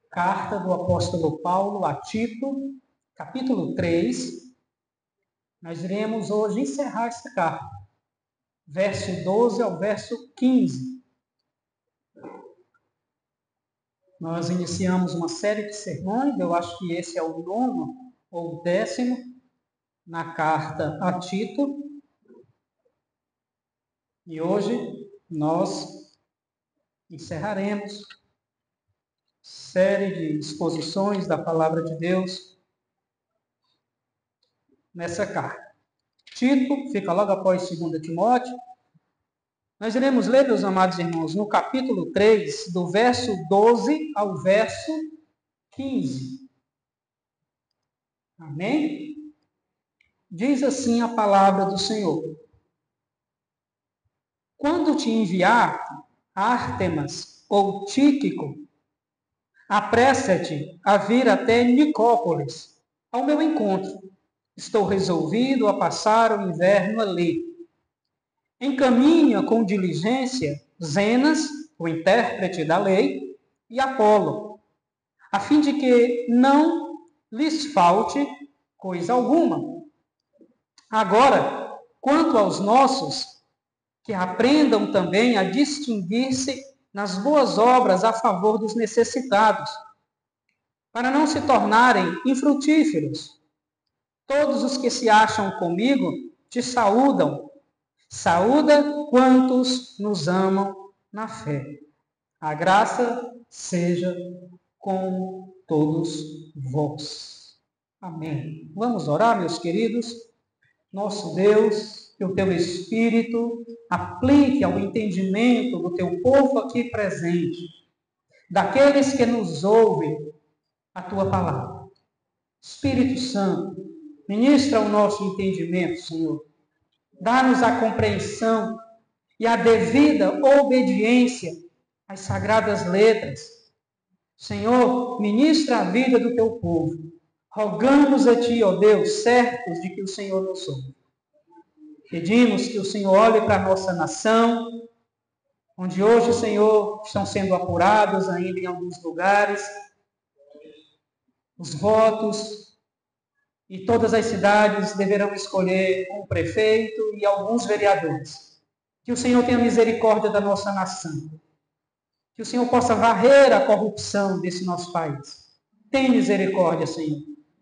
Carta do apóstolo Paulo a Tito, capítulo 3. Nós iremos hoje encerrar esta carta, verso 12 ao verso 15. Nós iniciamos uma série de sermões, eu acho que esse é o 9º ou o 10º, na carta a Tito. E hoje nós encerraremos série de exposições da palavra de Deus nessa carta. Tito fica logo após 2 Timóteo. Nós iremos ler, meus amados irmãos, no capítulo 3, do verso 12 ao verso 15. Amém? Diz assim a palavra do Senhor: Quando te enviar Ártemas ou Tíquico, apressa-te a vir até Nicópolis, ao meu encontro. Estou resolvido a passar o inverno ali. Encaminha com diligência Zenas, o intérprete da lei, e Apolo, a fim de que não lhes falte coisa alguma. Agora, quanto aos nossos, que aprendam também a distinguir-se nas boas obras a favor dos necessitados, para não se tornarem infrutíferos. Todos os que se acham comigo te saúdam. Saúda quantos nos amam na fé. A graça seja com todos vós. Amém. Vamos orar, meus queridos. Nosso Deus, que o teu Espírito aplique ao entendimento do teu povo aqui presente, daqueles que nos ouvem, a tua palavra. Espírito Santo, ministra o nosso entendimento, Senhor. Dá-nos a compreensão e a devida obediência às sagradas letras. Senhor, ministra a vida do teu povo. Rogamos a ti, ó Deus, certos de que o Senhor nos ouve. Pedimos que o Senhor olhe para a nossa nação, onde hoje, Senhor, estão sendo apurados ainda em alguns lugares os votos, e todas as cidades deverão escolher um prefeito e alguns vereadores. Que o Senhor tenha misericórdia da nossa nação. Que o Senhor possa varrer a corrupção desse nosso país. Tem misericórdia, Senhor.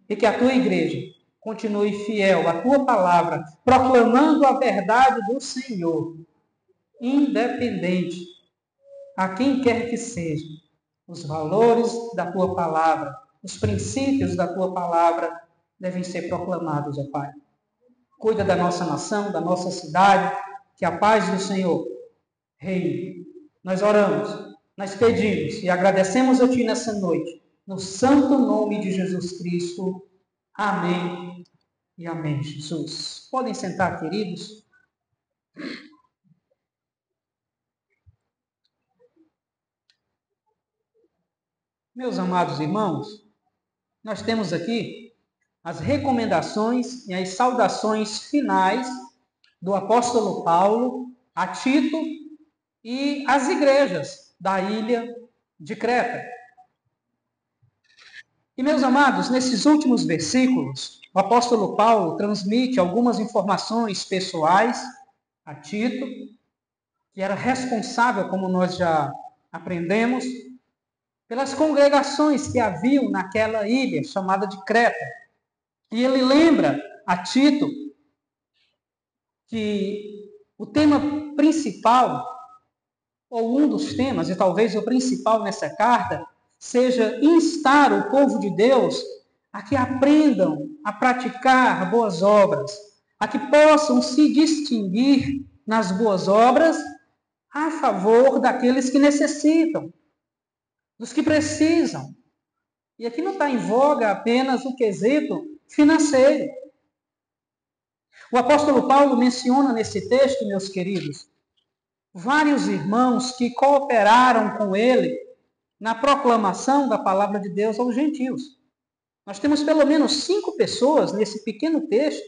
E que a tua igreja continue fiel à tua palavra, proclamando a verdade do Senhor, independente a quem quer que seja. Os valores da tua palavra, os princípios da tua palavra devem ser proclamados, ó Pai. Cuida da nossa nação, da nossa cidade, que a paz do Senhor reine. Nós oramos, nós pedimos e agradecemos a Ti nessa noite, no santo nome de Jesus Cristo. Amém e amém, Jesus. Podem sentar, queridos. Meus amados irmãos, nós temos aqui as recomendações e as saudações finais do apóstolo Paulo a Tito e às igrejas da ilha de Creta. E, meus amados, nesses últimos versículos, o apóstolo Paulo transmite algumas informações pessoais a Tito, que era responsável, como nós já aprendemos, pelas congregações que haviam naquela ilha chamada de Creta. E ele lembra a Tito que o tema principal, ou um dos temas, e talvez o principal nessa carta, seja instar o povo de Deus a que aprendam a praticar boas obras, a que possam se distinguir nas boas obras a favor daqueles que necessitam, dos que precisam. E aqui não está em voga apenas o quesito financeiro. O apóstolo Paulo menciona nesse texto, meus queridos, vários irmãos que cooperaram com ele na proclamação da palavra de Deus aos gentios. Nós temos pelo menos 5 pessoas nesse pequeno texto,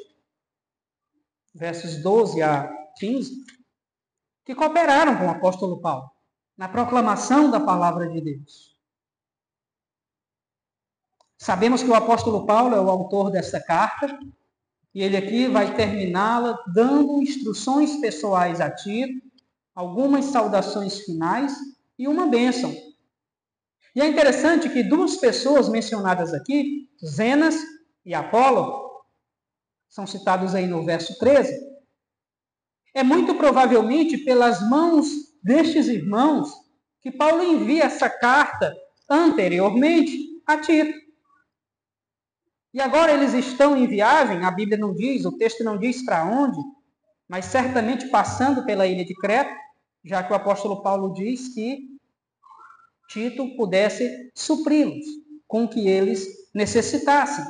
versos 12 a 15, que cooperaram com o apóstolo Paulo na proclamação da palavra de Deus. Sabemos que o apóstolo Paulo é o autor dessa carta, e ele aqui vai terminá-la dando instruções pessoais a Tito, algumas saudações finais e uma bênção. E é interessante que duas pessoas mencionadas aqui, Zenas e Apolo, são citados aí no verso 13. É muito provavelmente pelas mãos destes irmãos que Paulo envia essa carta anteriormente a Tito. E agora eles estão em viagem, a Bíblia não diz, o texto não diz para onde, mas certamente passando pela ilha de Creta, já que o apóstolo Paulo diz que Tito pudesse supri-los com o que eles necessitassem.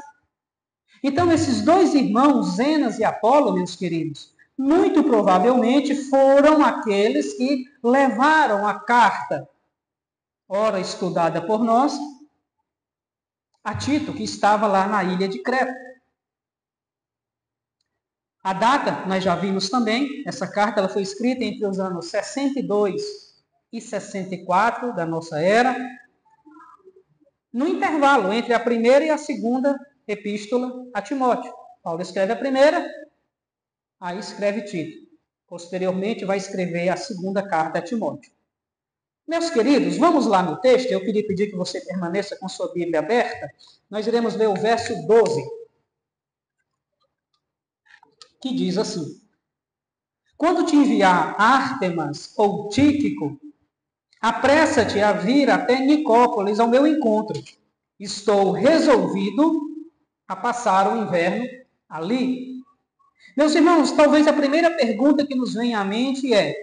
Então, esses dois irmãos, Zenas e Apolo, meus queridos, muito provavelmente foram aqueles que levaram a carta, ora estudada por nós, a Tito, que estava lá na ilha de Creta. A data, nós já vimos também, essa carta ela foi escrita entre os anos 62 e 64 da nossa era, no intervalo entre a primeira e a segunda epístola a Timóteo. Paulo escreve a primeira, aí escreve Tito. Posteriormente vai escrever a segunda carta a Timóteo. Meus queridos, vamos lá no texto. Eu queria pedir que você permaneça com sua Bíblia aberta. Nós iremos ler o verso 12, que diz assim: Quando te enviar Ártemas ou Tíquico, apressa-te a vir até Nicópolis ao meu encontro. Estou resolvido a passar o inverno ali. Meus irmãos, talvez a primeira pergunta que nos vem à mente é: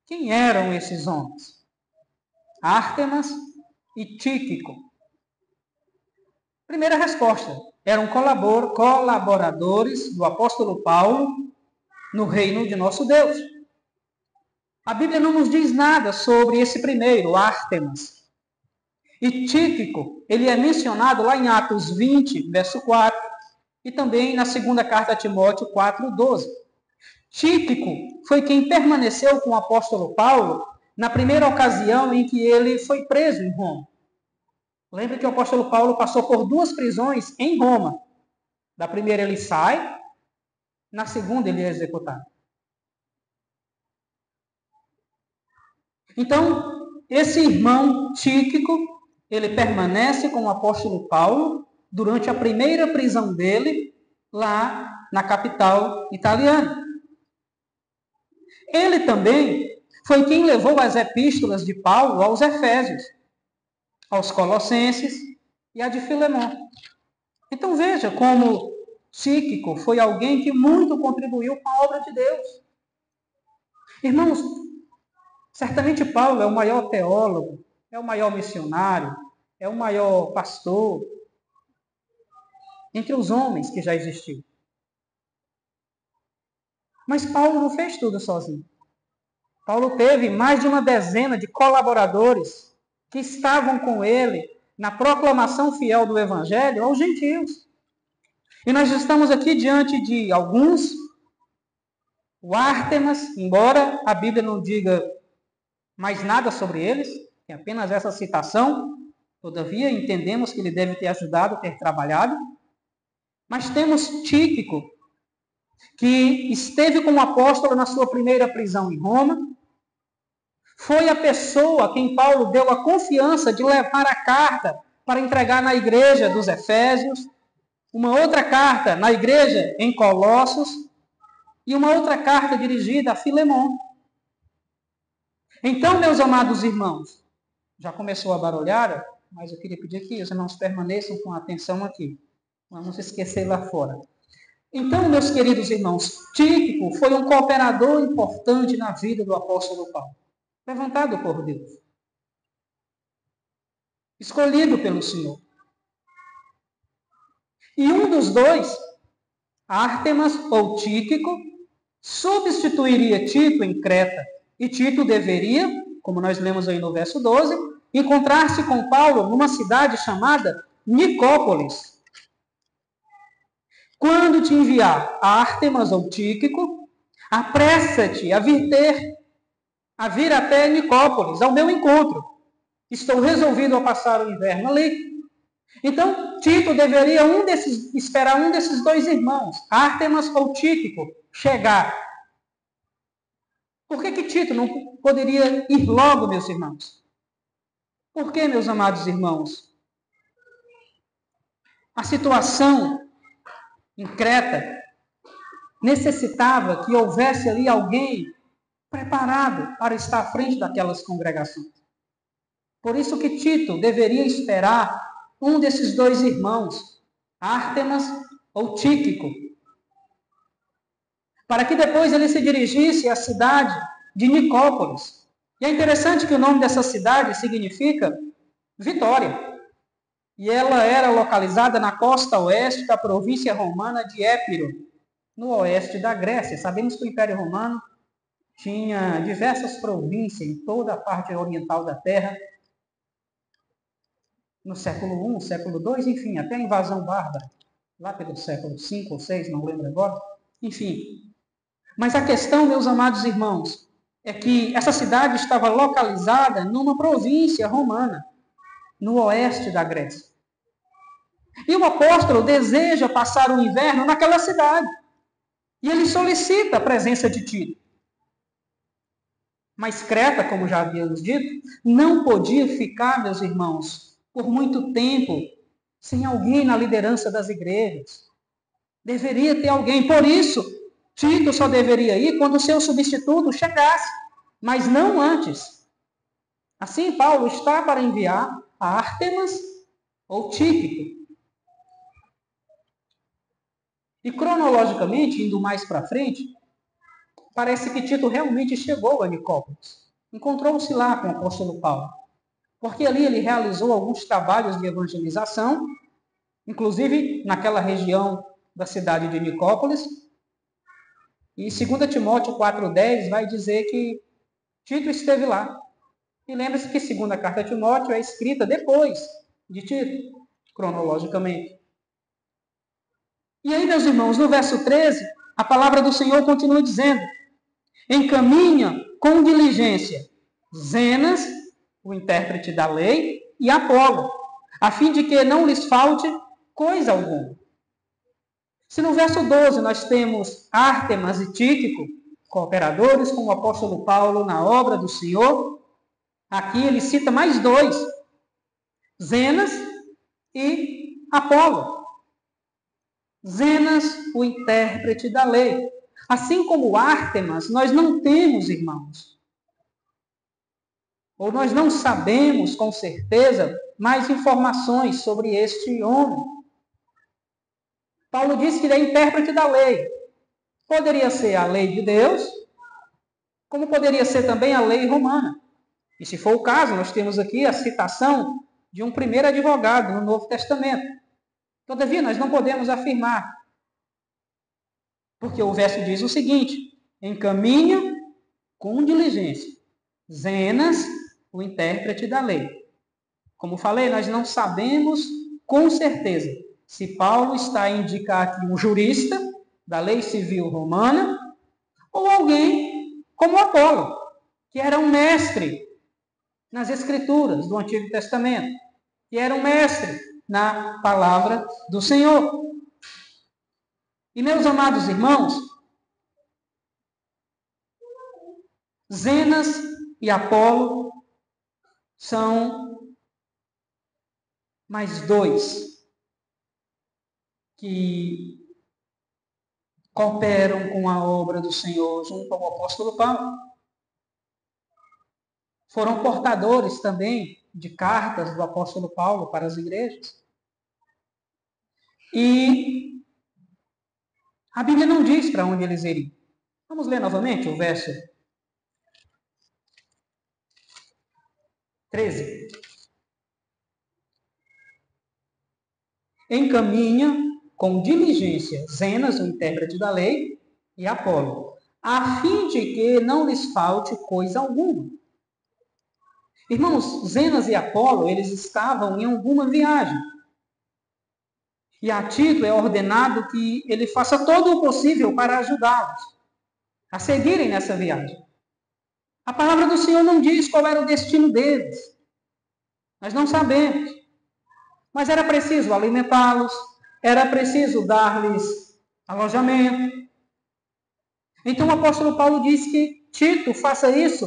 quem eram esses homens? Ártemas e Tíquico. Primeira resposta: eram colaboradores do apóstolo Paulo no reino de nosso Deus. A Bíblia não nos diz nada sobre esse primeiro, Ártemas. E Tíquico, ele é mencionado lá em Atos 20, verso 4, e também na segunda carta a Timóteo 4:12. Tíquico foi quem permaneceu com o apóstolo Paulo na primeira ocasião em que ele foi preso em Roma. Lembra que o apóstolo Paulo passou por duas prisões em Roma. Da primeira ele sai, na segunda ele é executado. Então, esse irmão Tíquico, ele permanece com o apóstolo Paulo durante a primeira prisão dele, lá na capital italiana. Ele também foi quem levou as epístolas de Paulo aos Efésios, aos Colossenses e a de Filemão. Então veja como Tíquico foi alguém que muito contribuiu com a obra de Deus. Irmãos, certamente Paulo é o maior teólogo, é o maior missionário, é o maior pastor entre os homens que já existiu. Mas Paulo não fez tudo sozinho. Paulo teve mais de uma dezena de colaboradores que estavam com ele na proclamação fiel do Evangelho aos gentios. E nós estamos aqui diante de alguns, o Ártemas, embora a Bíblia não diga mais nada sobre eles, tem apenas essa citação, todavia entendemos que ele deve ter ajudado, ter trabalhado. Mas temos Tíquico, que esteve com o apóstolo na sua primeira prisão em Roma, foi a pessoa a quem Paulo deu a confiança de levar a carta para entregar na igreja dos Efésios, uma outra carta na igreja em Colossos e uma outra carta dirigida a Filemão. Então, meus amados irmãos, já começou a barulhada, mas eu queria pedir que os irmãos permaneçam com atenção aqui. Vamos esquecer lá fora. Então, meus queridos irmãos, Tíquico foi um cooperador importante na vida do apóstolo Paulo, levantado por Deus, escolhido pelo Senhor. E um dos dois, Ártemas ou Tíquico, substituiria Tito em Creta. E Tito deveria, como nós lemos aí no verso 12, encontrar-se com Paulo numa cidade chamada Nicópolis. Quando te enviar Ártemas ou Tíquico, apressa-te a vir até Nicópolis, ao meu encontro. Estou resolvido a passar o inverno ali. Então, Tito deveria esperar um desses dois irmãos, Ártemas ou Tíquico, chegar. Por que Tito não poderia ir logo, meus irmãos? Por que, meus amados irmãos? A situação em Creta necessitava que houvesse ali alguém preparado para estar à frente daquelas congregações. Por isso que Tito deveria esperar um desses dois irmãos, Ártemas ou Tíquico, para que depois ele se dirigisse à cidade de Nicópolis. E é interessante que o nome dessa cidade significa vitória. E ela era localizada na costa oeste da província romana de Épiro, no oeste da Grécia. Sabemos que o Império Romano tinha diversas províncias em toda a parte oriental da terra. No século I, século II, enfim, até a invasão bárbara, lá pelo século V ou VI, não lembro agora. Enfim. Mas a questão, meus amados irmãos, é que essa cidade estava localizada numa província romana, no oeste da Grécia. E o apóstolo deseja passar o inverno naquela cidade. E ele solicita a presença de Tito. Mas Creta, como já havíamos dito, não podia ficar, meus irmãos, por muito tempo sem alguém na liderança das igrejas. Deveria ter alguém. Por isso, Tito só deveria ir quando o seu substituto chegasse, mas não antes. Assim, Paulo está para enviar a Ártemas ou Tíquico. E cronologicamente, indo mais para frente, parece que Tito realmente chegou a Nicópolis. Encontrou-se lá com o apóstolo Paulo. Porque ali ele realizou alguns trabalhos de evangelização, inclusive naquela região da cidade de Nicópolis. E 2 Timóteo 4,10 vai dizer que Tito esteve lá. E lembre-se que a segunda carta a Timóteo é escrita depois de Tito, cronologicamente. E aí, meus irmãos, no verso 13, a palavra do Senhor continua dizendo: encaminha com diligência Zenas, o intérprete da lei, e Apolo, a fim de que não lhes falte coisa alguma. Se no verso 12 nós temos Ártemas e Tíquico, cooperadores com o apóstolo Paulo na obra do Senhor, aqui ele cita mais dois, Zenas e Apolo. Zenas, o intérprete da lei. Assim como Ártemas, nós não temos, irmãos, ou nós não sabemos com certeza mais informações sobre este homem. Paulo diz que ele é intérprete da lei. Poderia ser a lei de Deus, como poderia ser também a lei romana. E se for o caso, nós temos aqui a citação de um primeiro advogado no Novo Testamento. Todavia, nós não podemos afirmar, porque o verso diz o seguinte: encaminha com diligência Zenas, o intérprete da lei. Como falei, nós não sabemos com certeza se Paulo está a indicar aqui um jurista da lei civil romana ou alguém como Apolo, que era um mestre nas escrituras do Antigo Testamento, que era um mestre na palavra do Senhor. E meus amados irmãos, Zenas e Apolo são mais dois que cooperam com a obra do Senhor junto ao apóstolo Paulo. Foram portadores também de cartas do apóstolo Paulo para as igrejas. E a Bíblia não diz para onde eles iriam. Vamos ler novamente o verso 13. Encaminha com diligência Zenas, o intérprete da lei, e Apolo, a fim de que não lhes falte coisa alguma. Irmãos, Zenas e Apolo, eles estavam em alguma viagem. E a Tito é ordenado que ele faça todo o possível para ajudá-los a seguirem nessa viagem. A palavra do Senhor não diz qual era o destino deles. Nós não sabemos. Mas era preciso alimentá-los, era preciso dar-lhes alojamento. Então o apóstolo Paulo diz que Tito faça isso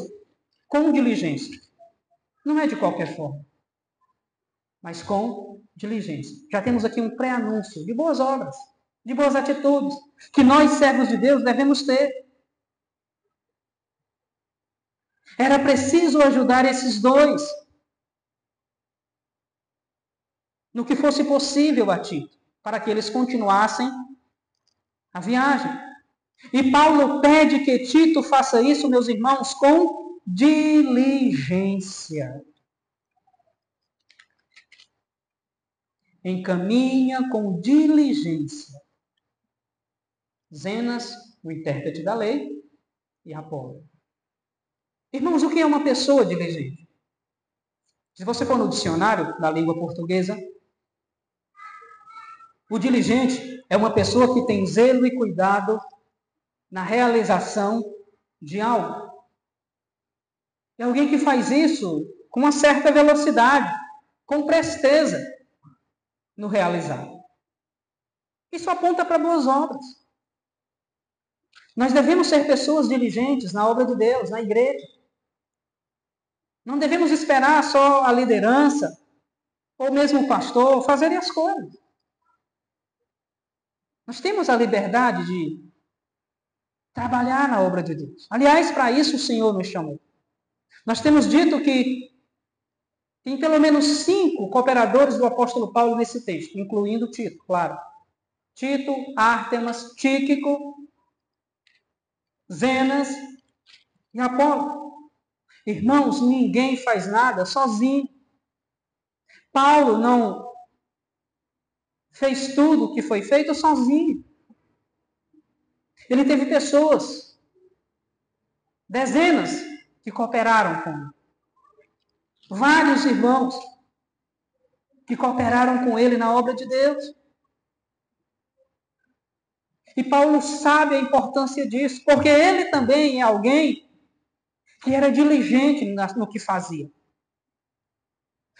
com diligência. Não é de qualquer forma, mas com diligência. Já temos aqui um pré-anúncio de boas obras, de boas atitudes, que nós, servos de Deus, devemos ter. Era preciso ajudar esses dois no que fosse possível a Tito, para que eles continuassem a viagem. E Paulo pede que Tito faça isso, meus irmãos, com diligência. Encaminha com diligência. Zenas, o intérprete da lei, e Apolo. Irmãos, o que é uma pessoa diligente? Se você for no dicionário da língua portuguesa, o diligente é uma pessoa que tem zelo e cuidado na realização de algo. É alguém que faz isso com uma certa velocidade, com presteza no realizar. Isso aponta para boas obras. Nós devemos ser pessoas diligentes na obra de Deus, na igreja. Não devemos esperar só a liderança, ou mesmo o pastor, fazerem as coisas. Nós temos a liberdade de trabalhar na obra de Deus. Aliás, para isso o Senhor nos chamou. Nós temos dito que tem pelo menos 5 cooperadores do apóstolo Paulo nesse texto, incluindo Tito, claro. Tito, Ártemas, Tíquico, Zenas e Apolo. Irmãos, ninguém faz nada sozinho. Paulo não fez tudo o que foi feito sozinho. Ele teve pessoas, dezenas, que cooperaram com ele. Vários irmãos que cooperaram com ele na obra de Deus. E Paulo sabe a importância disso, porque ele também é alguém que era diligente no que fazia.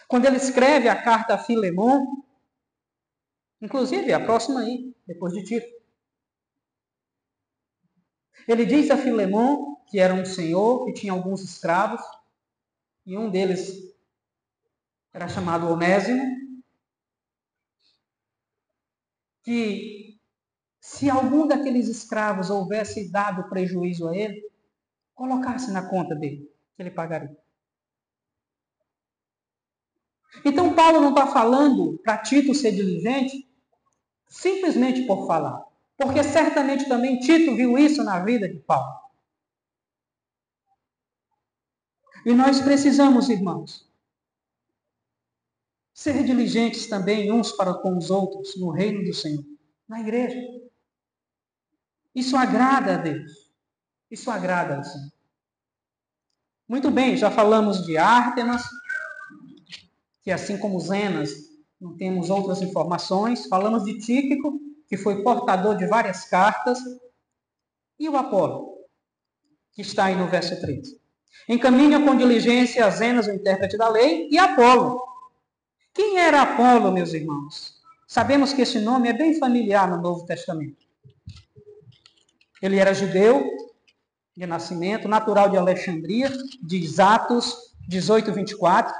Quando ele escreve a carta a Filemon, inclusive a próxima aí, depois de Tito, ele diz a Filemon que era um senhor que tinha alguns escravos, e um deles era chamado Onésimo, que se algum daqueles escravos houvesse dado prejuízo a ele, colocasse na conta dele, que ele pagaria. Então, Paulo não está falando para Tito ser diligente simplesmente por falar. Porque certamente também Tito viu isso na vida de Paulo. E nós precisamos, irmãos, ser diligentes também uns para com os outros no reino do Senhor, na igreja. Isso agrada a Deus. Isso agrada ao Senhor. Muito bem, já falamos de Ártemas, que assim como Zenas, não temos outras informações. Falamos de Tíquico, que foi portador de várias cartas. E o Apolo, que está aí no verso 13. Encaminha com diligência a Zenas, o intérprete da lei, e Apolo. Quem era Apolo, meus irmãos? Sabemos que esse nome é bem familiar no Novo Testamento. Ele era judeu de nascimento, natural de Alexandria, diz Atos 18, 24.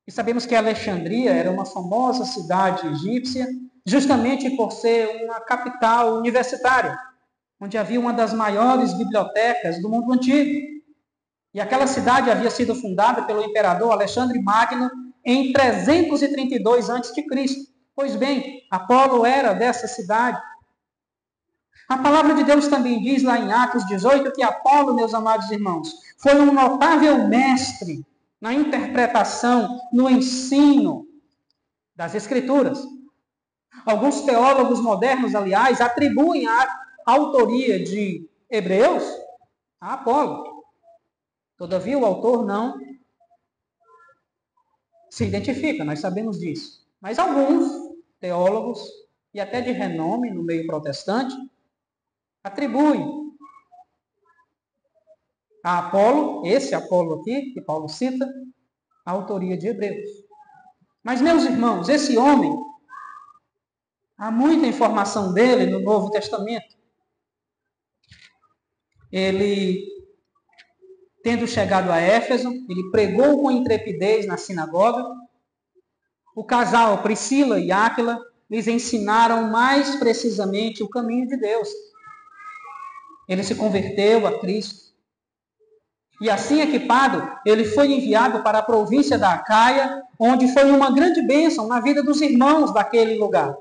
E sabemos que Alexandria era uma famosa cidade egípcia, justamente por ser uma capital universitária, onde havia uma das maiores bibliotecas do mundo antigo. E aquela cidade havia sido fundada pelo imperador Alexandre Magno em 332 a.C. Pois bem, Apolo era dessa cidade. A palavra de Deus também diz lá em Atos 18 que Apolo, meus amados irmãos, foi um notável mestre na interpretação, no ensino das Escrituras. Alguns teólogos modernos, aliás, atribuem a autoria de Hebreus a Apolo. Todavia, o autor não se identifica, nós sabemos disso. Mas alguns teólogos, e até de renome no meio protestante, atribuem a Apolo, esse Apolo aqui, que Paulo cita, a autoria de Hebreus. Mas, meus irmãos, esse homem, há muita informação dele no Novo Testamento. Ele, tendo chegado a Éfeso, ele pregou com intrepidez na sinagoga. O casal Priscila e Áquila lhes ensinaram mais precisamente o caminho de Deus. Ele se converteu a Cristo. E assim equipado, ele foi enviado para a província da Acaia, onde foi uma grande bênção na vida dos irmãos daquele lugar.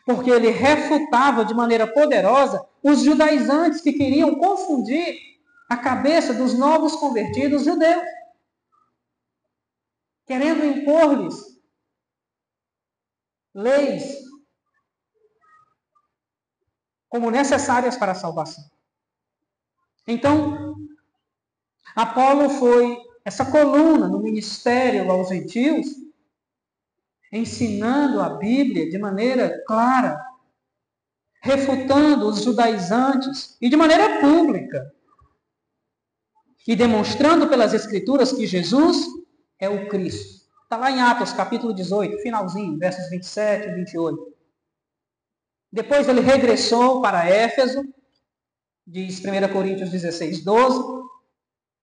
Porque ele refutava de maneira poderosa os judaizantes que queriam confundir a cabeça dos novos convertidos judeus, querendo impor-lhes leis como necessárias para a salvação. Então, Apolo foi essa coluna no ministério aos gentios, ensinando a Bíblia de maneira clara, refutando os judaizantes e de maneira pública, e demonstrando pelas Escrituras que Jesus é o Cristo. Está lá em Atos, capítulo 18, finalzinho, versos 27 e 28. Depois ele regressou para Éfeso, diz 1 Coríntios 16, 12,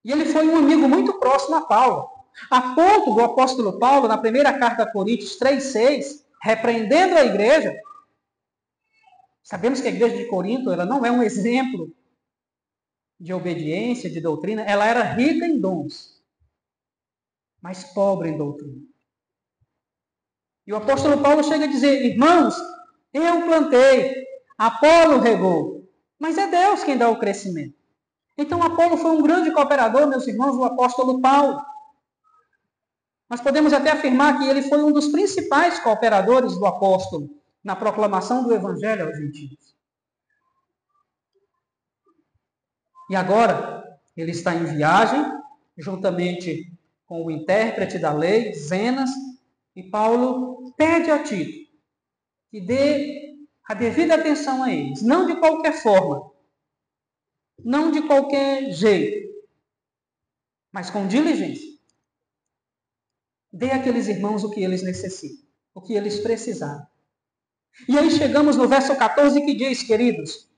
e ele foi um amigo muito próximo a Paulo, a ponto do apóstolo Paulo, na primeira carta a Coríntios 3,6, repreendendo a igreja. Sabemos que a igreja de Corinto ela não é um exemplo de obediência, de doutrina, ela era rica em dons, mas pobre em doutrina. E o apóstolo Paulo chega a dizer: irmãos, eu plantei, Apolo regou, mas é Deus quem dá o crescimento. Então Apolo foi um grande cooperador, meus irmãos, do apóstolo Paulo. Nós podemos até afirmar que ele foi um dos principais cooperadores do apóstolo na proclamação do evangelho aos gentios. E agora, ele está em viagem, juntamente com o intérprete da lei, Zenas, e Paulo pede a Tito que dê a devida atenção a eles, não de qualquer forma, não de qualquer jeito, mas com diligência. Dê àqueles irmãos o que eles necessitam, o que eles precisaram. E aí chegamos no verso 14 que diz, queridos: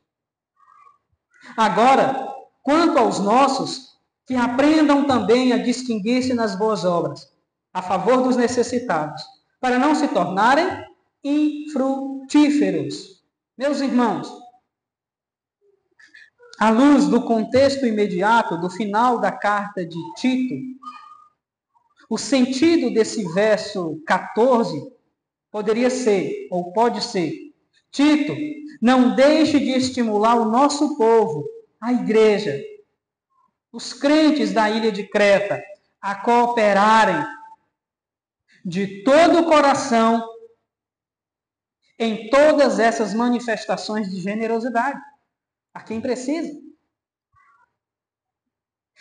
agora, quanto aos nossos, que aprendam também a distinguir-se nas boas obras, a favor dos necessitados, para não se tornarem infrutíferos. Meus irmãos, à luz do contexto imediato do final da carta de Tito, o sentido desse verso 14 poderia ser, ou pode ser: Tito, não deixe de estimular o nosso povo, a igreja, os crentes da ilha de Creta, a cooperarem de todo o coração em todas essas manifestações de generosidade a quem precisa.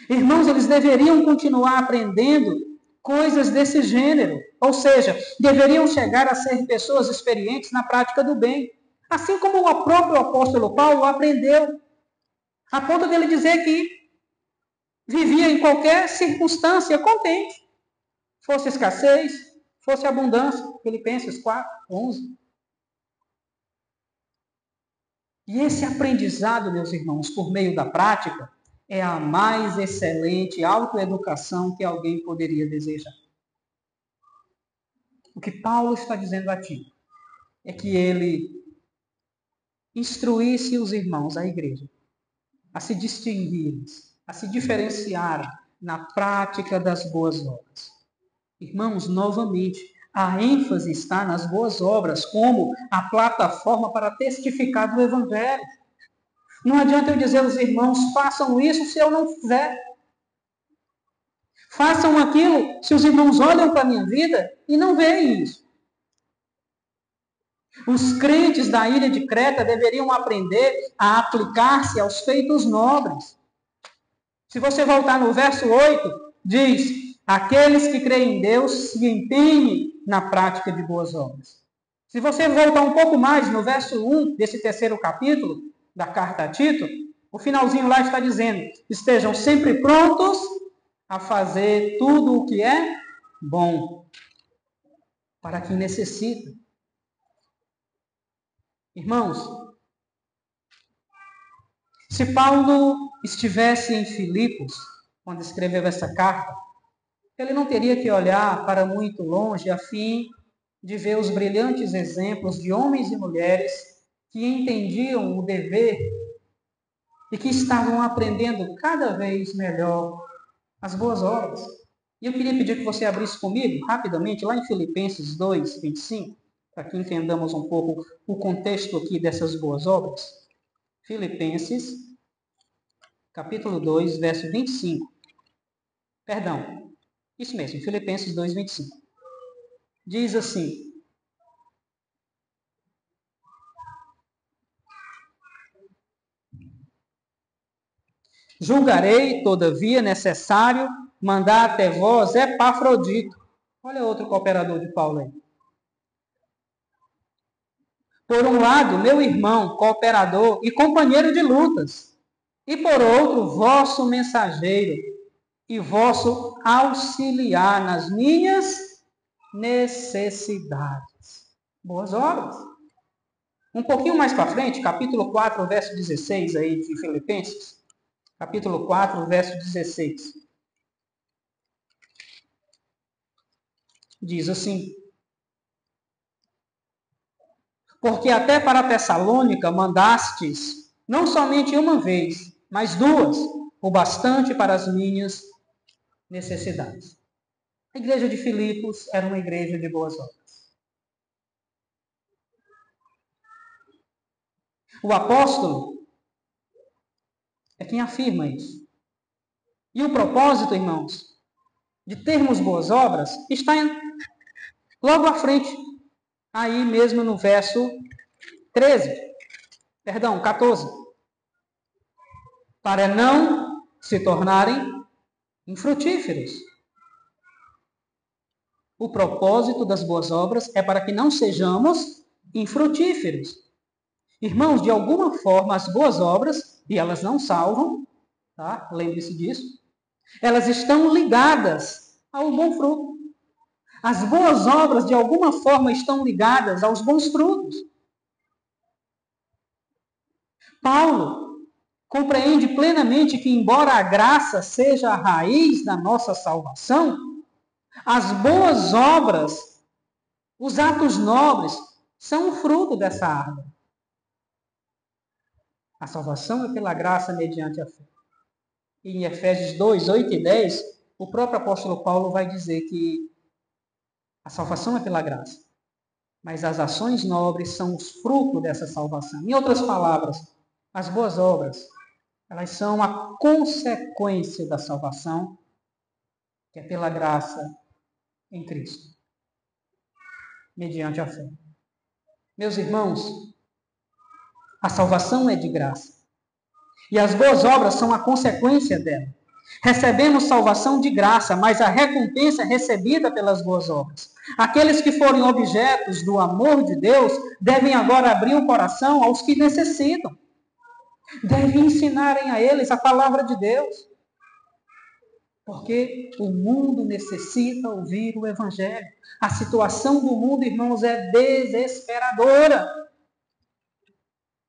Irmãos, eles deveriam continuar aprendendo coisas desse gênero, ou seja, deveriam chegar a ser pessoas experientes na prática do bem, assim como o próprio apóstolo Paulo aprendeu, a ponto dele dizer que vivia em qualquer circunstância contente, fosse escassez, fosse abundância. Filipenses 4, 11. E esse aprendizado, meus irmãos, por meio da prática, é a mais excelente autoeducação que alguém poderia desejar. O que Paulo está dizendo a Tito é que ele instruísse os irmãos, a igreja, a se distinguirem, a se diferenciarem na prática das boas obras. Irmãos, novamente, a ênfase está nas boas obras como a plataforma para testificar do evangelho. Não adianta eu dizer aos irmãos: façam isso se eu não fizer. Façam aquilo se os irmãos olham para a minha vida e não veem isso. Os crentes da ilha de Creta deveriam aprender a aplicar-se aos feitos nobres. Se você voltar no verso 8, diz: aqueles que creem em Deus se empenhem na prática de boas obras. Se você voltar um pouco mais no verso 1 desse terceiro capítulo da carta a Tito, o finalzinho lá está dizendo: estejam sempre prontos a fazer tudo o que é bom. para quem necessita. Irmãos, se Paulo estivesse em Filipos, quando escreveu essa carta, ele não teria que olhar para muito longe a fim de ver os brilhantes exemplos de homens e mulheres que entendiam o dever e que estavam aprendendo cada vez melhor as boas obras. E eu queria pedir que você abrisse comigo, rapidamente, lá em Filipenses 2, 25, para que entendamos um pouco o contexto aqui dessas boas obras. Filipenses, capítulo 2, verso 25. Perdão, isso mesmo, Filipenses 2, 25. Diz assim: julgarei, todavia, necessário mandar até vós Epafrodito. Olha outro cooperador de Paulo aí. Por um lado, meu irmão, cooperador e companheiro de lutas, e por outro, vosso mensageiro e vosso auxiliar nas minhas necessidades. Boas obras. Um pouquinho mais para frente, capítulo 4, verso 16 aí de Filipenses. Capítulo 4, verso 16. Diz assim: porque até para Tessalônica mandastes, não somente uma vez, mas duas, o bastante para as minhas necessidades. A igreja de Filipos era uma igreja de boas obras. O apóstolo é quem afirma isso. E o propósito, irmãos, de termos boas obras está logo à frente, aí mesmo no verso 14. Para não se tornarem infrutíferos. O propósito das boas obras é para que não sejamos infrutíferos. Irmãos, de alguma forma, as boas obras, e elas não salvam, tá? Lembre-se disso, elas estão ligadas ao bom fruto. As boas obras, de alguma forma, estão ligadas aos bons frutos. Paulo compreende plenamente que, embora a graça seja a raiz da nossa salvação, as boas obras, os atos nobres, são o fruto dessa árvore. A salvação é pela graça mediante a fé. E em Efésios 2, 8 e 10, o próprio apóstolo Paulo vai dizer que a salvação é pela graça, mas as ações nobres são os frutos dessa salvação. Em outras palavras, as boas obras, elas são a consequência da salvação, que é pela graça em Cristo, mediante a fé. Meus irmãos, a salvação é de graça. E as boas obras são a consequência dela. Recebemos salvação de graça, mas a recompensa é recebida pelas boas obras. Aqueles que forem objetos do amor de Deus devem agora abrir o coração aos que necessitam. Devem ensinarem a eles a palavra de Deus. Porque o mundo necessita ouvir o Evangelho. A situação do mundo, irmãos, é desesperadora.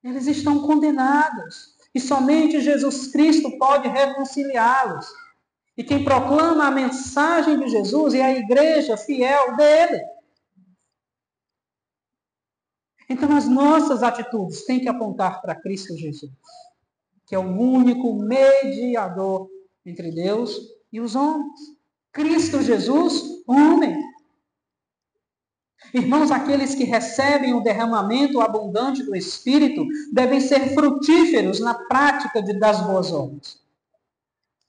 Eles estão condenados. E somente Jesus Cristo pode reconciliá-los. E quem proclama a mensagem de Jesus é a igreja fiel dele. Então as nossas atitudes têm que apontar para Cristo Jesus, que é o único mediador entre Deus e os homens. Cristo Jesus, homem. Irmãos, aqueles que recebem o derramamento abundante do Espírito devem ser frutíferos na prática das boas obras.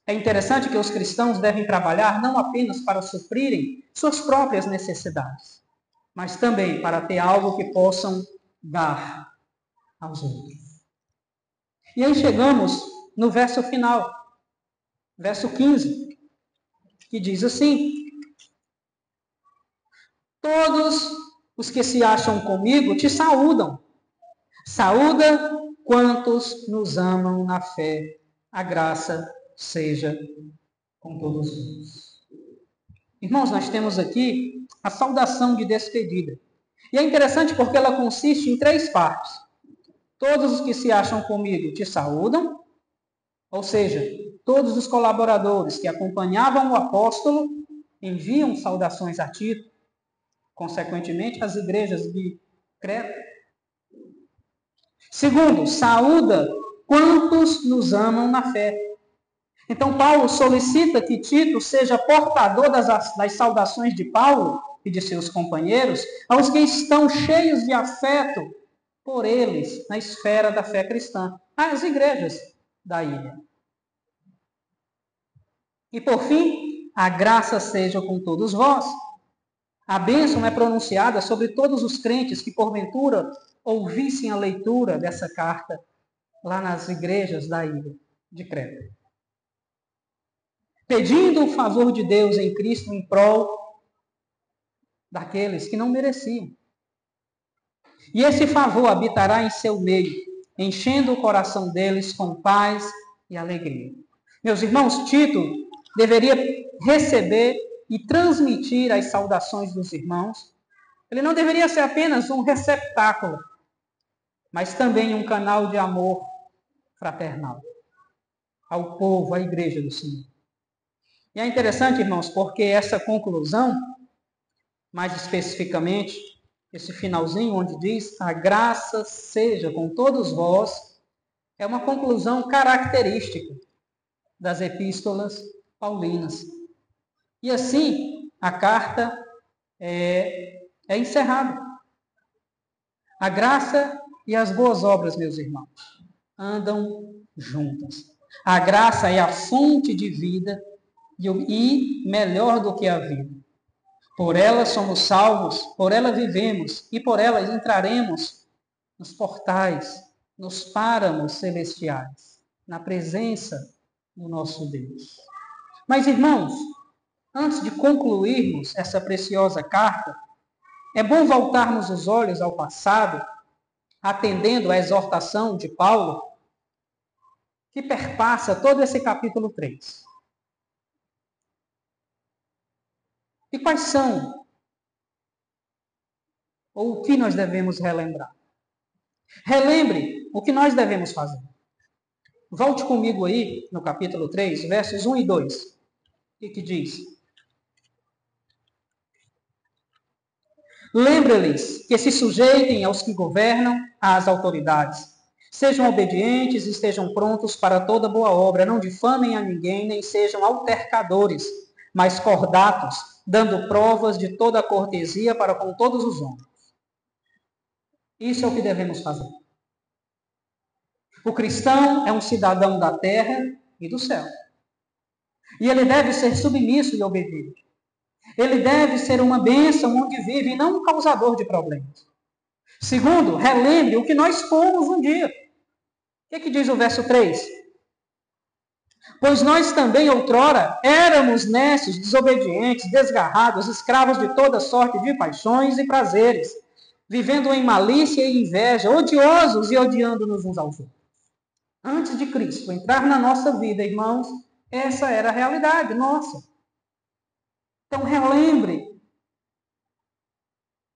É interessante que os cristãos devem trabalhar não apenas para suprirem suas próprias necessidades, mas também para ter algo que possam dar aos outros. E aí chegamos no verso final, verso 15, que diz assim: todos os que se acham comigo te saúdam. Saúda quantos nos amam na fé. A graça seja com todos nós. Irmãos, nós temos aqui a saudação de despedida. E é interessante porque ela consiste em 3 partes. Todos os que se acham comigo te saúdam, ou seja, todos os colaboradores que acompanhavam o apóstolo enviam saudações a Tito, consequentemente as igrejas de Creta. Segundo, saúda quantos nos amam na fé. Então Paulo solicita que Tito seja portador das saudações de Paulo e de seus companheiros aos que estão cheios de afeto por eles na esfera da fé cristã, as igrejas da ilha. E por fim, a graça seja com todos vós. A bênção é pronunciada sobre todos os crentes que porventura ouvissem a leitura dessa carta lá nas igrejas da ilha de Creta. Pedindo o favor de Deus em Cristo em prol daqueles que não mereciam. E esse favor habitará em seu meio, enchendo o coração deles com paz e alegria. Meus irmãos, Tito deveria receber e transmitir as saudações dos irmãos. Ele não deveria ser apenas um receptáculo, mas também um canal de amor fraternal ao povo, à igreja do Senhor. E é interessante, irmãos, porque essa conclusão, mais especificamente, esse finalzinho onde diz, a graça seja com todos vós, é uma conclusão característica das epístolas paulinas. E assim, a carta é encerrada. A graça e as boas obras, meus irmãos, andam juntas. A graça é a fonte de vida e melhor do que a vida. Por ela somos salvos, por ela vivemos e por ela entraremos nos portais, nos páramos celestiais, na presença do nosso Deus. Mas, irmãos, antes de concluirmos essa preciosa carta, é bom voltarmos os olhos ao passado, atendendo à exortação de Paulo, que perpassa todo esse capítulo 3. E quais são, ou o que nós devemos relembrar? Relembre o que nós devemos fazer. Volte comigo aí no capítulo 3, versos 1 e 2. O que diz? Lembre-lhes que se sujeitem aos que governam, às autoridades. Sejam obedientes e estejam prontos para toda boa obra. Não difamem a ninguém, nem sejam altercadores, mas cordatos, dando provas de toda a cortesia para com todos os homens. Isso é o que devemos fazer. O cristão é um cidadão da terra e do céu. E ele deve ser submisso e obediente. Ele deve ser uma bênção onde vive e não um causador de problemas. Segundo, relembre o que nós fomos um dia. O que diz o verso 3? Pois nós também outrora éramos nesses, desobedientes, desgarrados, escravos de toda sorte de paixões e prazeres, vivendo em malícia e inveja, odiosos e odiando-nos uns aos outros. Antes de Cristo entrar na nossa vida, irmãos, essa era a realidade nossa. Então relembre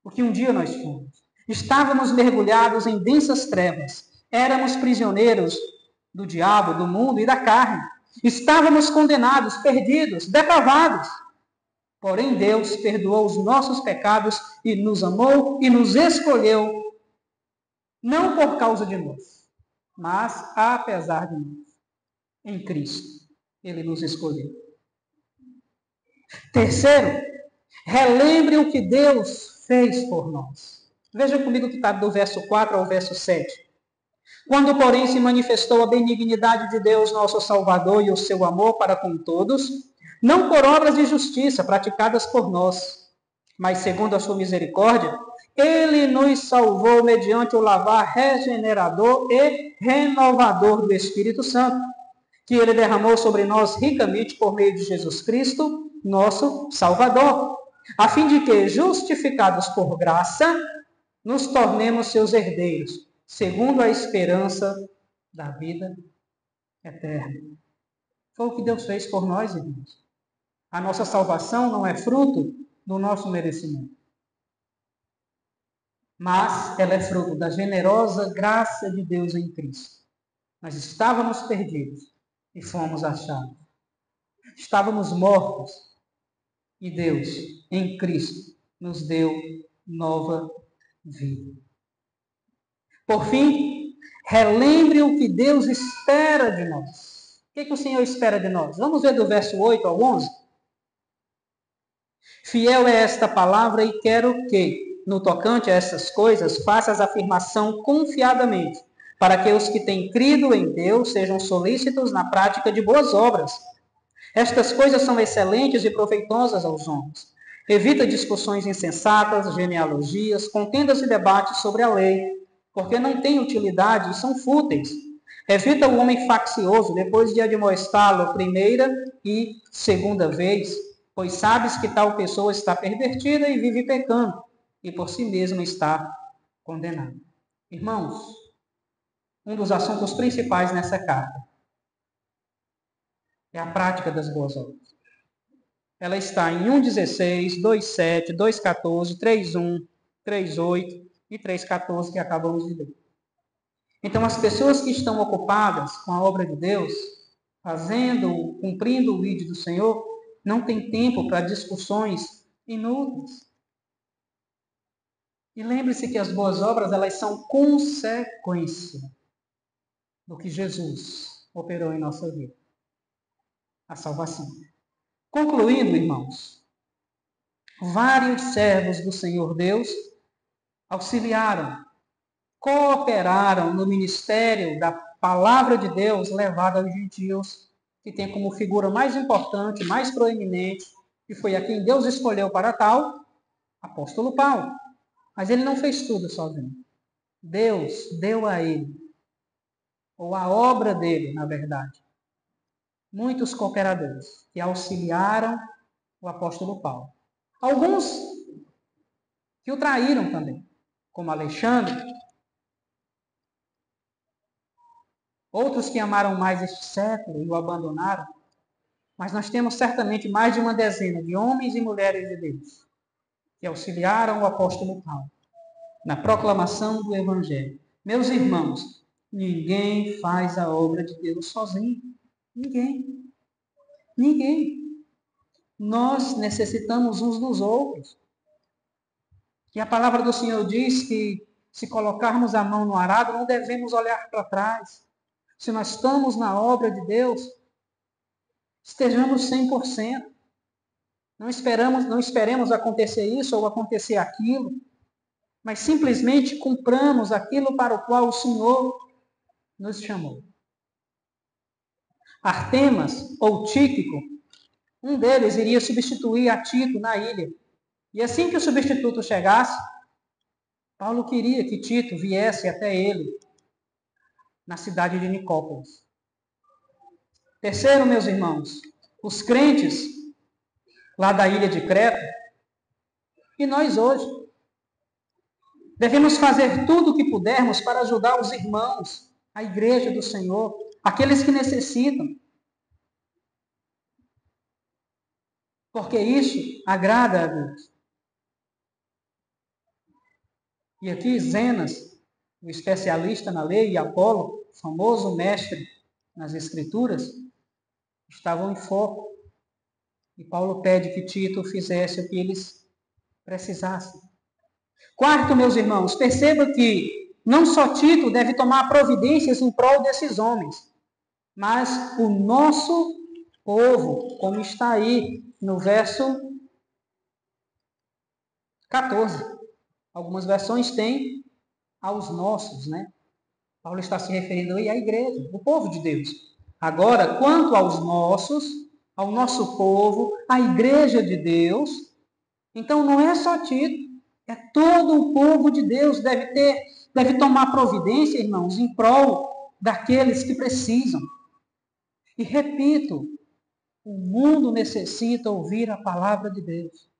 o que um dia nós fomos. Estávamos mergulhados em densas trevas. Éramos prisioneiros do diabo, do mundo e da carne. Estávamos condenados, perdidos, depravados. Porém, Deus perdoou os nossos pecados e nos amou e nos escolheu, não por causa de nós, mas apesar de nós. Em Cristo, Ele nos escolheu. Terceiro, relembre o que Deus fez por nós. Veja comigo que está do verso 4 ao verso 7. Quando, porém, se manifestou a benignidade de Deus, nosso Salvador, e o seu amor para com todos, não por obras de justiça praticadas por nós, mas segundo a sua misericórdia, Ele nos salvou mediante o lavar regenerador e renovador do Espírito Santo, que Ele derramou sobre nós ricamente por meio de Jesus Cristo, nosso Salvador, a fim de que, justificados por graça, nos tornemos seus herdeiros, segundo a esperança da vida eterna. Foi o que Deus fez por nós, irmãos. A nossa salvação não é fruto do nosso merecimento. Mas ela é fruto da generosa graça de Deus em Cristo. Nós estávamos perdidos e fomos achados. Estávamos mortos e Deus, em Cristo, nos deu nova vida. Por fim, relembre o que Deus espera de nós. O que o Senhor espera de nós? Vamos ver do verso 8 ao 11. Fiel é esta palavra e quero que, no tocante a essas coisas, faças afirmação confiadamente, para que os que têm crido em Deus sejam solícitos na prática de boas obras. Estas coisas são excelentes e proveitosas aos homens. Evita discussões insensatas, genealogias, contendas e debates sobre a lei, porque não têm utilidade e são fúteis. Evita o homem faccioso, depois de admoestá-lo primeira e segunda vez, pois sabes que tal pessoa está pervertida e vive pecando, e por si mesma está condenada. Irmãos, um dos assuntos principais nessa carta é a prática das boas obras. Ela está em 1,16, 2,7, 2,14, 3,1, 3,8 e 3,14 que acabamos de ler. Então, as pessoas que estão ocupadas com a obra de Deus, fazendo, cumprindo o vídeo do Senhor, não têm tempo para discussões inúteis. E lembre-se que as boas obras, elas são consequência do que Jesus operou em nossa vida. A salvação. Concluindo, irmãos, vários servos do Senhor Deus auxiliaram, cooperaram no ministério da palavra de Deus levada aos gentios, que tem como figura mais importante, mais proeminente, que foi a quem Deus escolheu para tal, apóstolo Paulo. Mas ele não fez tudo sozinho. Deus deu a ele, ou a obra dele, na verdade, muitos cooperadores que auxiliaram o apóstolo Paulo. Alguns que o traíram também, como Alexandre. Outros que amaram mais este século e o abandonaram. Mas nós temos certamente mais de uma dezena de homens e mulheres de Deus que auxiliaram o apóstolo Paulo na proclamação do Evangelho. Meus irmãos, ninguém faz a obra de Deus sozinho. Ninguém. Ninguém. Nós necessitamos uns dos outros. E a palavra do Senhor diz que se colocarmos a mão no arado, não devemos olhar para trás. Se nós estamos na obra de Deus, estejamos 100%. Não esperemos acontecer isso ou acontecer aquilo, mas simplesmente cumpramos aquilo para o qual o Senhor nos chamou. Artemas, ou Tíquico, um deles iria substituir a Tito na ilha. E assim que o substituto chegasse, Paulo queria que Tito viesse até ele, na cidade de Nicópolis. Terceiro, meus irmãos, os crentes lá da ilha de Creta, e nós hoje, devemos fazer tudo o que pudermos para ajudar os irmãos, a igreja do Senhor, aqueles que necessitam. Porque isso agrada a Deus. E aqui Zenas, o especialista na lei, e Apolo, famoso mestre nas Escrituras, estavam em foco. E Paulo pede que Tito fizesse o que eles precisassem. Quarto, meus irmãos, perceba que não só Tito deve tomar providências em prol desses homens, mas o nosso povo, como está aí no verso 14. Algumas versões têm aos nossos, né? Paulo está se referindo aí à igreja, o povo de Deus. Agora, quanto aos nossos, ao nosso povo, à igreja de Deus, então não é só Tito, é todo o povo de Deus deve tomar providência, irmãos, em prol daqueles que precisam. E repito, o mundo necessita ouvir a palavra de Deus.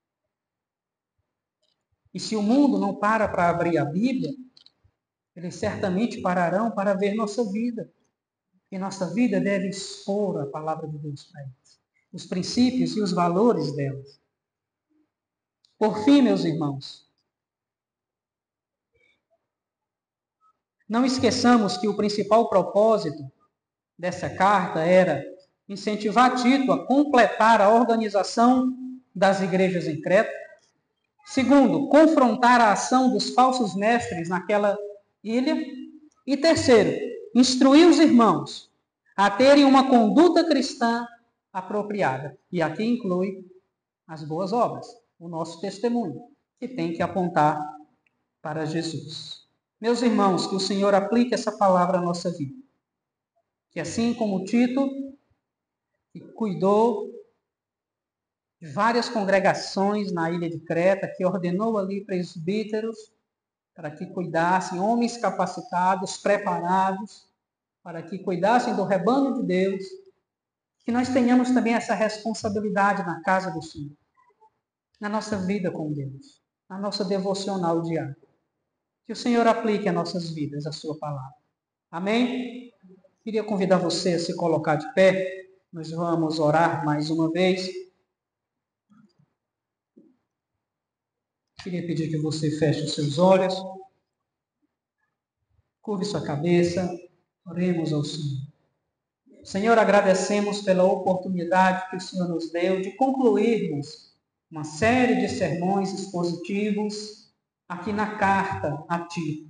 E se o mundo não para abrir a Bíblia, eles certamente pararão para ver nossa vida. E nossa vida deve expor a palavra de Deus para eles. Os princípios e os valores delas. Por fim, meus irmãos, não esqueçamos que o principal propósito dessa carta era incentivar Tito a completar a organização das igrejas em Creta. Segundo, confrontar a ação dos falsos mestres naquela ilha. E terceiro, instruir os irmãos a terem uma conduta cristã apropriada. E aqui inclui as boas obras, o nosso testemunho, que tem que apontar para Jesus. Meus irmãos, que o Senhor aplique essa palavra à nossa vida. Que assim como Tito, que cuidou de várias congregações na ilha de Creta, que ordenou ali presbíteros para que cuidassem, homens capacitados, preparados, para que cuidassem do rebanho de Deus, que nós tenhamos também essa responsabilidade na casa do Senhor, na nossa vida com Deus, na nossa devocional diária. Que o Senhor aplique a nossas vidas a sua palavra. Amém? Queria convidar você a se colocar de pé. Nós vamos orar mais uma vez. Queria pedir que você feche os seus olhos, curve sua cabeça, oremos ao Senhor. Senhor, agradecemos pela oportunidade que o Senhor nos deu de concluirmos uma série de sermões expositivos aqui na carta a Ti.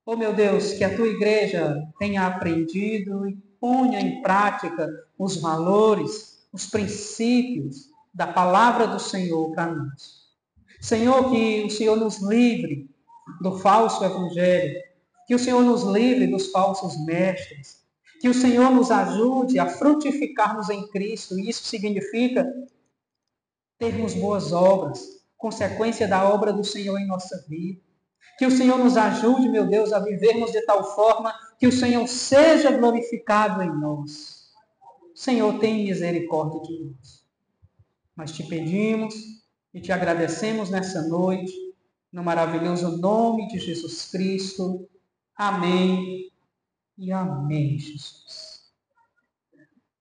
Oh, meu Deus, que a Tua igreja tenha aprendido e ponha em prática os valores, os princípios da palavra do Senhor para nós. Senhor, que o Senhor nos livre do falso evangelho, que o Senhor nos livre dos falsos mestres, que o Senhor nos ajude a frutificarmos em Cristo. E isso significa termos boas obras, consequência da obra do Senhor em nossa vida. Que o Senhor nos ajude, meu Deus, a vivermos de tal forma que o Senhor seja glorificado em nós. Senhor, tem misericórdia de nós. Nós te pedimos e te agradecemos nessa noite, no maravilhoso nome de Jesus Cristo. Amém e amém, Jesus.